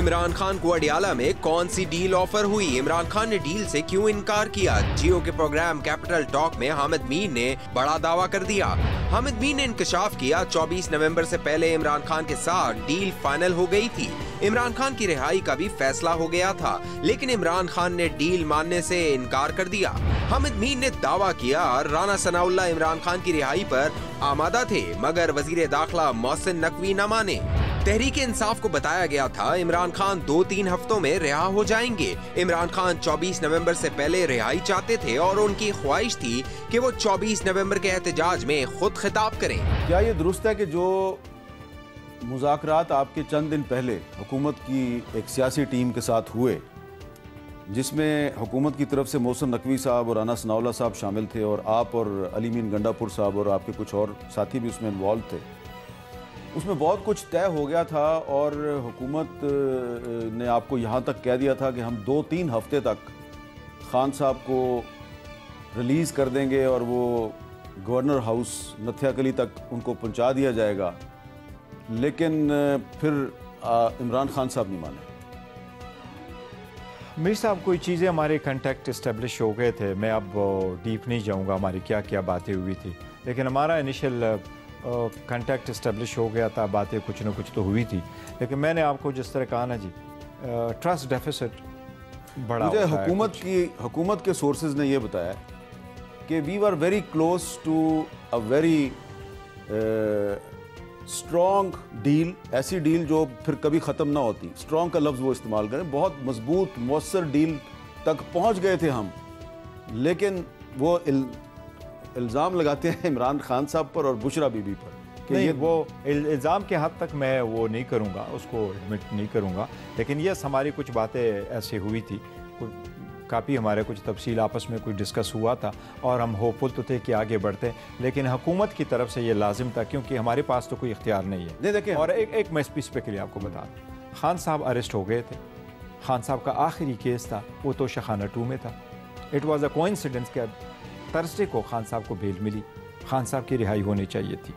इमरान खान को अडियाला में कौन सी डील ऑफर हुई? इमरान खान ने डील से क्यों इनकार किया? जियो के प्रोग्राम कैपिटल टॉक में हामिद मीर ने बड़ा दावा कर दिया। हामिद मीर ने इंकशाफ किया 24 नवंबर से पहले इमरान खान के साथ डील फाइनल हो गई थी। इमरान खान की रिहाई का भी फैसला हो गया था, लेकिन इमरान खान ने डील मानने से इनकार कर दिया। हामिद मीर ने दावा किया राना सनाउल्लाह इमरान खान की रिहाई पर आमादा थे, मगर वजीर दाखिला मोहसिन नकवी न माने। तहरीक इंसाफ को बताया गया था इमरान खान 2-3 हफ्तों में रिहा हो जाएंगे। इमरान खान 24 नवंबर से पहले रिहाई चाहते थे और उनकी ख्वाहिश थी कि वो 24 नवंबर के एहतजाज में खुद खिताब करें। क्या ये दुरुस्त है कि जो मुज़ाकरात आपके चंद दिन पहले हुकूमत की एक सियासी टीम के साथ हुए, जिसमें हुकूमत की तरफ से मोहसिन नकवी साहब और राना सनाउल्लाह साहब शामिल थे और आप और अली मीन गंडापुर साहब और आपके कुछ और साथी भी उसमें इन्वॉल्व थे, उसमें बहुत कुछ तय हो गया था और हुकूमत ने आपको यहाँ तक कह दिया था कि हम 2-3 हफ्ते तक खान साहब को रिलीज़ कर देंगे और वो गवर्नर हाउस नथियाकली तक उनको पहुँचा दिया जाएगा। लेकिन फिर इमरान खान साहब नहीं माने। मीर साहब, कोई चीज़ें हमारे कंटेक्ट इस्टेब्लिश हो गए थे। मैं अब डीप नहीं जाऊंगा हमारी क्या क्या बातें हुई थी, लेकिन हमारा इनिशियल कंटेक्ट इस्टेब्लिश हो गया था। बातें कुछ ना कुछ तो हुई थी, लेकिन मैंने आपको जिस तरह कहा ना जी, ट्रस्ट डेफिसिट बड़ा मुझे हुकूमत के सोर्सेज ने ये बताया कि we were very close to a very strong deal, ऐसी डील जो फिर कभी ख़त्म ना होती। स्ट्रॉन्ग का लफ्ज़ वो इस्तेमाल करें, बहुत मजबूत मौसर डील तक पहुंच गए थे हम। लेकिन वो इल्ज़ाम लगाते हैं इमरान खान साहब पर और बुशरा बीबी पर कि नहीं, ये वो इल्ज़ाम के हद तक मैं वो नहीं करूँगा, उसको एडमिट नहीं करूँगा। लेकिन यस, हमारी कुछ बातें ऐसी हुई थी, काफ़ी हमारे कुछ तफसील आपस में कुछ डिस्कस हुआ था और हम होपफुल तो थे कि आगे बढ़ते, लेकिन हुकूमत की तरफ से ये लाजिम था क्योंकि हमारे पास तो कोई इख्तियार नहीं है। देखिए, और एक मैं स्पेसिफिकली आपको बता दूं, खान साहब अरेस्ट हो गए थे। खान साहब का आखिरी केस था वो तोशाखाना 2 में था। इट वॉज अ कोइंसिडेंस कि थर्सडे को खान साहब को बेल मिली, खान साहब की रिहाई होनी चाहिए थी।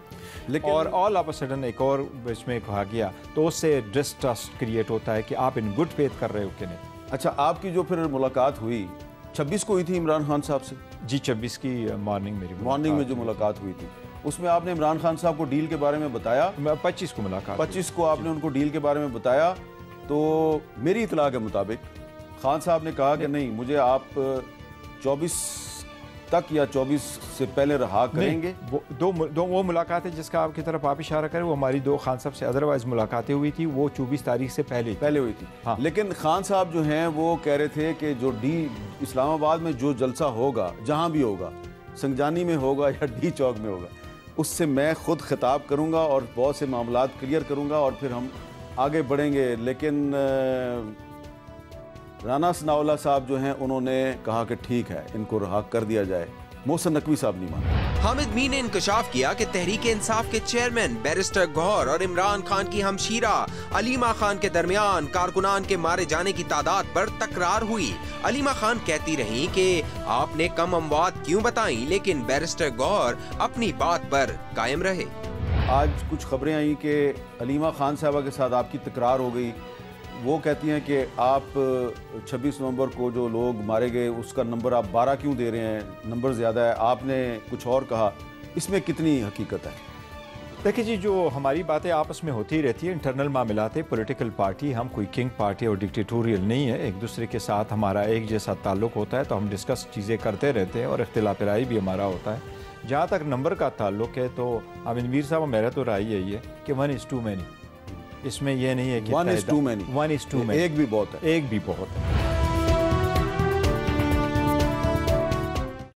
लेकिन और ऑल ऑफ अ सडन एक और इसमें कहा गया, तो उससे डिस्ट्रस्ट क्रिएट होता है कि आप इन गुड फेथ कर रहे हो कि नहीं। अच्छा, आपकी जो फिर मुलाकात हुई 26 को हुई थी इमरान खान साहब से? जी, 26 की मॉर्निंग में जो मुलाकात हुई थी, उसमें आपने इमरान खान साहब को डील के बारे में बताया? 25 को मुलाकात, 25 को आपने उनको डील के बारे में बताया। तो मेरी इतला के मुताबिक खान साहब ने कहा कि नहीं, मुझे आप 24 तक या 24 से पहले रहा करेंगे। वो मुलाकातें जिसका आपकी तरफ आप इशारा करें, वो हमारी 2 खान साहब से अदरवाइज मुलाकातें हुई थी, वो 24 तारीख से पहले हुई थी। हाँ। लेकिन खान साहब जो हैं वो कह रहे थे कि जो इस्लामाबाद में जो जलसा होगा, जहाँ भी होगा, संगजानी में होगा या डी चौक में होगा, उससे मैं खुद खिताब करूँगा और बहुत से मामलात क्लियर करूँगा और फिर हम आगे बढ़ेंगे। लेकिन राना सनाउल्लाह साहब जो हैं उन्होंने कहा कि ठीक है, इनको रहा कर दिया जाए। मोहसिन नकवी साहब नहीं माने। हामिद मीर ने इंकशाफ किया कि तहरीक इंसाफ के चेयरमैन बैरिस्टर गौहर और इमरान खान की हमशीरा अलीमा खान के दरमियान कारकुनान के मारे जाने की तादाद पर तकरार हुई। अलीमा खान कहती रहीं कि आपने कम अमवात क्यों बताई, लेकिन बैरिस्टर गौहर अपनी बात पर कायम रहे। आज कुछ खबरें आई कि अलीमा खान साहबा के साथ आपकी तकरार हो गई। वो कहती हैं कि आप 26 नवंबर को जो लोग मारे गए उसका नंबर आप 12 क्यों दे रहे हैं, नंबर ज़्यादा है। आपने कुछ और कहा, इसमें कितनी हकीकत है? देखिए जी, जो हमारी बातें आपस में होती रहती है, इंटरनल मामलात है। पॉलिटिकल पार्टी, हम कोई किंग पार्टी और डिक्टेटोरियल नहीं है। एक दूसरे के साथ हमारा एक जैसा ताल्लुक़ होता है, तो हम डिस्कस चीज़ें करते रहते हैं और इख्तिलाफ राय भी हमारा होता है। जहाँ तक नंबर का ताल्लुक़ है, तो हामिद मीर साहब, मेरा तो राय यही है कि 1 is too many। इसमें यह नहीं है कि 1 is too many, 1 is too many, एक भी बहुत है। एक भी बहुत है।